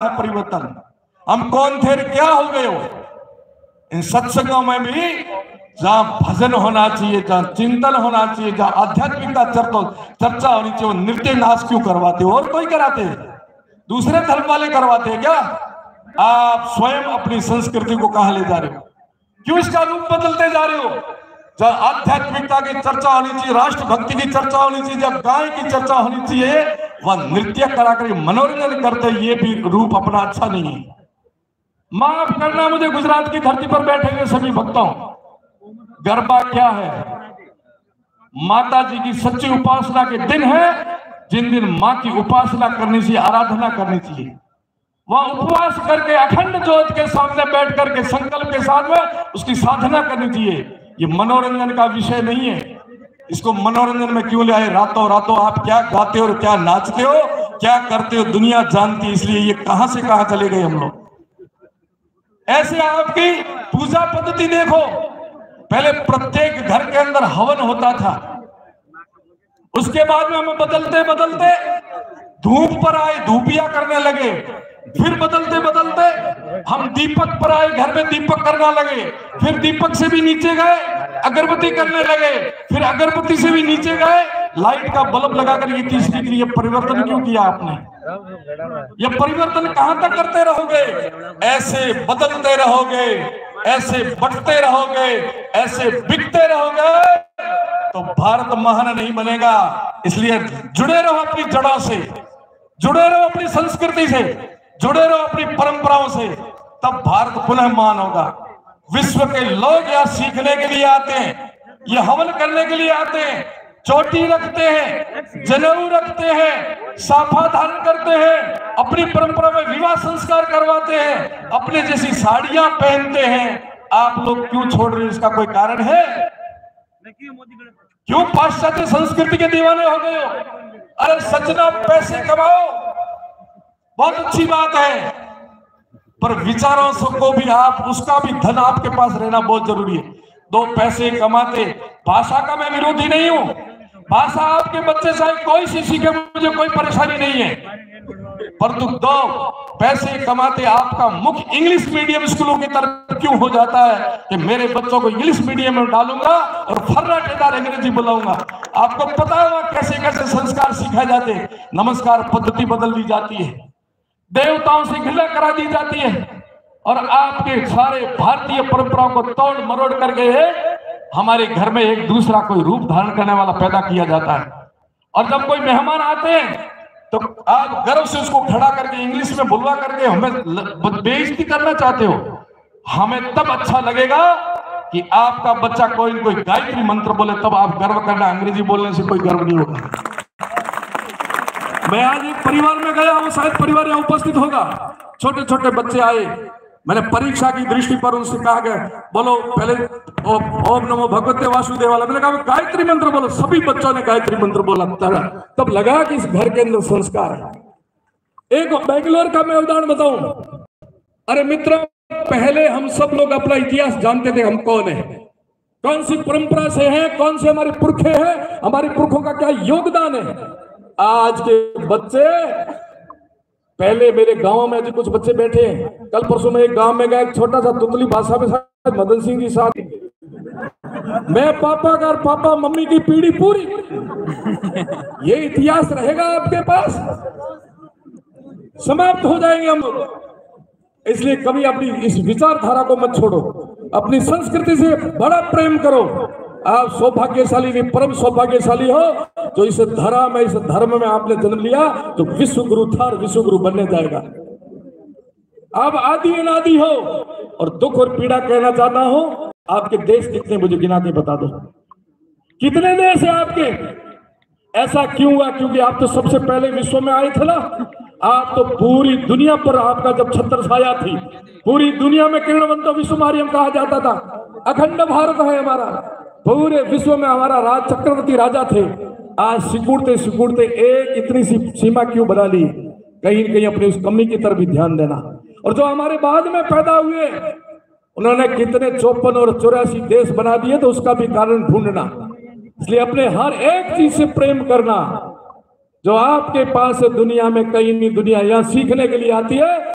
है परिवर्तन। हम कौन थे, क्या हो गए हो। इन सत्संगों में भी जहां भजन होना चाहिए, जहां चिंतन होना चाहिए, जहां आध्यात्मिकता चर्चा होनी चाहिए, वो नृत्य नाच क्यों करवाते हो? और कोई कराते हैं, दूसरे धर्म वाले करवाते हैं क्या? आप स्वयं अपनी संस्कृति को कहां ले जा रहे हो? क्यों इसका रूप बदलते जा रहे हो? जहां आध्यात्मिकता की चर्चा होनी चाहिए, राष्ट्रभक्ति की चर्चा होनी चाहिए, जब गाय की चर्चा होनी चाहिए, वह नृत्य कराकर मनोरंजन करते, ये भी रूप अपना अच्छा नहीं है। माफ करना मुझे गुजरात की धरती पर बैठे हुए सभी भक्तों, गरबा क्या है? माता जी की सच्ची उपासना के दिन है, जिन दिन मां की उपासना करनी चाहिए, आराधना करनी चाहिए। वह उपवास करके अखंड ज्योत के सामने बैठ करके संकल्प के साथ में उसकी साधना करनी चाहिए। ये मनोरंजन का विषय नहीं है। इसको मनोरंजन में क्यों ले आए? रातों रातों आप क्या गाते हो और क्या नाचते हो, क्या करते हो, दुनिया जानती है। इसलिए ये कहां से कहां चले गए हम लोग। ऐसे आपकी पूजा पद्धति देखो, पहले प्रत्येक घर के अंदर हवन होता था, उसके बाद में हम बदलते बदलते धूप पर आए, धूपिया करने लगे, फिर बदलते बदलते हम दीपक पर आए, घर में दीपक करने लगे, फिर दीपक से भी नीचे गए अगरबत्ती करने लगे, फिर अगरबत्ती से भी नीचे गए लाइट का बल्ब लगाकर ये 30 डिग्री। ये परिवर्तन क्यों किया आपने? ये परिवर्तन कहां तक करते रहोगे? ऐसे बदलते रहोगे, ऐसे बढ़ते रहोगे, ऐसे बिकते रहोगे तो भारत महान नहीं बनेगा। इसलिए जुड़े रहो अपनी जड़ों से, जुड़े रहो अपनी संस्कृति से, जुड़े रहो अपनी परंपराओं से, तब भारत पुनः महान होगा। विश्व के लोग यहाँ सीखने के लिए आते हैं, ये हवन करने के लिए आते हैं, चोटी रखते हैं, जनेऊ रखते हैं, साफा धारण करते हैं, अपनी परंपरा में विवाह संस्कार करवाते हैं, अपने जैसी साड़ियां पहनते हैं। आप लोग क्यों छोड़ रहे हैं? इसका कोई कारण है? क्यों पाश्चात्य संस्कृति के दीवाने हो गए हो? अरे सजना पैसे कमाओ, बहुत अच्छी बात है, पर विचारों को भी आप, उसका भी धन आपके पास रहना बहुत जरूरी है। दो पैसे कमाते, भाषा का मैं विरोधी नहीं हूं, भाषा आपके बच्चे चाहे कोई सी सीखे, मुझे कोई परेशानी नहीं है, परंतु दो पैसे कमाते आपका मुख इंग्लिश मीडियम स्कूलों की तरफ क्यों हो जाता है कि मेरे बच्चों को इंग्लिश मीडियम में डालूंगा और फर्राटेदार अंग्रेजी बुलाऊंगा? आपको पता होगा कैसे कैसे संस्कार सिखाए जाते हैं। नमस्कार पद्धति बदल दी जाती है, देवताओं से घृणा करा दी जाती है, और आपके सारे भारतीय परंपराओं को तोड़ मरोड़ करके हमारे घर में एक दूसरा कोई रूप धारण करने वाला पैदा किया जाता है। और जब कोई मेहमान आते हैं तो आप गर्व से उसको खड़ा करके इंग्लिश में बुलवा करके हमें बेइज्जती करना चाहते हो। हमें तब अच्छा लगेगा कि आपका बच्चा कोई न कोई गायत्री मंत्र बोले, तब आप गर्व करना। अंग्रेजी बोलने से कोई गर्व नहीं होगा। मैं आज एक परिवार में गया हूं, शायद परिवार यहाँ उपस्थित होगा, छोटे छोटे बच्चे आए, मैंने परीक्षा की दृष्टि पर उनसे कहा गया बोलो पहले ओम नमो भगवते वासुदेवाय। मैंने कहा गायत्री मंत्र बोलो, सभी बच्चों ने गायत्री मंत्र बोला। तब लगा कि इस घर के अंदर संस्कार है। एक बेंगलोर का मैं उदाहरण बताऊं। अरे मित्रों, पहले हम सब लोग अपना इतिहास जानते थे, हम कौन है, कौन सी परंपरा से हैं, कौन से हमारे पुरखे हैं, हमारे पुरखों का क्या योगदान है। आज के बच्चे, पहले मेरे गांव में जो कुछ बच्चे बैठे हैं, कल परसों में एक गांव में गया, एक छोटा सा तुतली भाषा में मदन सिंह जी साथ, मैं पापा का और पापा मम्मी की पीढ़ी पूरी। ये इतिहास रहेगा आपके पास? समाप्त हो जाएंगे हम लोग। इसलिए कभी अपनी इस विचारधारा को मत छोड़ो, अपनी संस्कृति से बड़ा प्रेम करो। आप सौभाग्यशाली नहीं, परम सौभाग्यशाली हो जो इस धर्म में, इस धर्म में आपने जन्म लिया, जो विश्व गुरु था और विश्व गुरु बनने जाएगा। आप आदि अनादि हो। और दुख और पीड़ा कहना चाहता हूं, आपके देश कितने, मुझे गिना के बता दो, कितने देश है आपके? ऐसा क्यों हुआ? क्योंकि आप तो सबसे पहले विश्व में आए थे ना। आप तो पूरी दुनिया पर, आपका जब छत्र छाया थी, पूरी दुनिया में किरणवंतो विश्वमारियम कहा जाता था। अखंड भारत है हमारा, पूरे विश्व में हमारा राज चक्रवर्ती राजा थे। आज सिकुड़ते सिकुड़ते एक इतनी सी सीमा क्यों बना ली? कहीं न कहीं अपनी उस कमी की तरफ भी ध्यान देना। और जो हमारे बाद में पैदा हुए, उन्होंने कितने 54 और 84 देश बना दिए, तो उसका भी कारण ढूंढना। इसलिए अपने हर एक चीज से प्रेम करना। जो आपके पास दुनिया में कहीं नहीं, दुनिया यहाँ सीखने के लिए आती है।